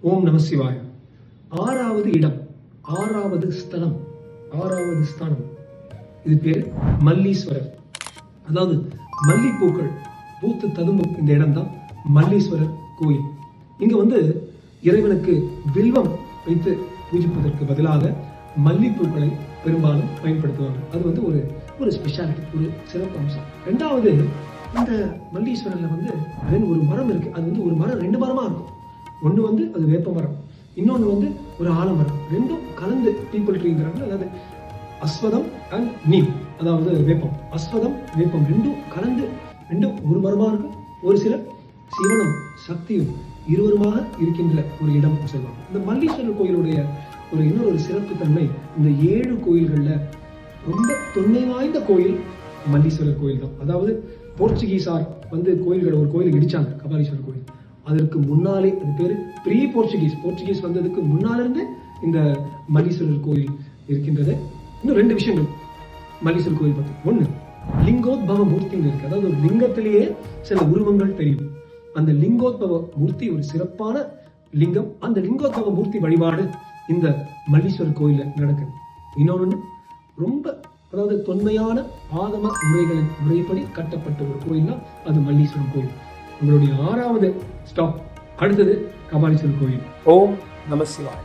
ஓம் நம சிவாய. ஆறாவது இடம், ஆறாவது ஸ்தலம், ஆறாவது ஸ்தானம், இது பேரு மல்லீஸ்வரர். அதாவது மல்லிப்பூக்கள் பூத்து ததும்பும் இந்த இடம் தான் மல்லீஸ்வரர் கோயில். இங்க இறைவனுக்கு வில்வம் வைத்து பூஜிப்பதற்கு பதிலாக மல்லிப்பூக்களை பெரும்பாலும் பயன்படுத்துவாங்க. அது ஒரு ஸ்பெஷாலிட்டி, ஒரு சிறப்பு அம்சம். ரெண்டாவது, இந்த மல்லீஸ்வரர்ல ஒரு மரம் இருக்கு. அது ஒரு மரம், 2 மரமா இருக்கும். ஒண்ணு அது வேப்ப மரம், இன்னொன்னு ஒரு ஆலமரம். ரெண்டும் கலந்து பீப்புள் ட்ரீங்கிறாங்க. அதாவது அஸ்வதம் அண்ட் நீம், அதாவது வேப்பம், அஸ்வதம் வேப்பம் ரெண்டும் கலந்து ஒரு மரமா இருக்கு. ஒரு சில சிவனும் சக்தியும் இருவருமாக இருக்கின்ற ஒரு இடம் சொல்லுவாங்க. இந்த மல்லீஸ்வரர் கோயிலுடைய இன்னொரு சிறப்பு தன்மை, இந்த 7 கோயில்கள்ல ரொம்ப தொன்மை வாய்ந்த கோயில் மல்லீஸ்வரர் கோயில் தான். அதாவது போர்ச்சுகீசார் ஒரு கோயிலை இடிச்சாங்க, கபாலீஸ்வரர் கோயில். அதற்கு முன்னாலே, அது பேரு ப்ரீ போர்ச்சுகீஸ் வந்ததுக்கு முன்னால இருந்து இந்த மல்லீஸ்வரர் கோயில் இருக்கின்றது. இன்னும் 2 விஷயங்கள் மல்லீஸ்வரர் கோயில் பத்தி. ஒண்ணு, லிங்கோத்பவ மூர்த்திங்க இருக்கு. அதாவது ஒரு லிங்கத்திலேயே சில உருவங்கள் தெரியும். அந்த லிங்கோத்பவ மூர்த்தி ஒரு சிறப்பான லிங்கம். அந்த லிங்கோத்பவ மூர்த்தி வழிபாடு இந்த மல்லீஸ்வரர் கோயில்ல நடக்குது. இன்னொன்னு, ரொம்ப தொன்மையான ஆகம முறைகளின் முறைப்படி கட்டப்பட்ட ஒரு கோயில்னா அது மல்லீஸ்வரர் கோயில். உங்களுடைய 6வது ஸ்டாப் அடுத்தது கபாலீஸ்வரர் கோயில். ஓம் நம சிவாய.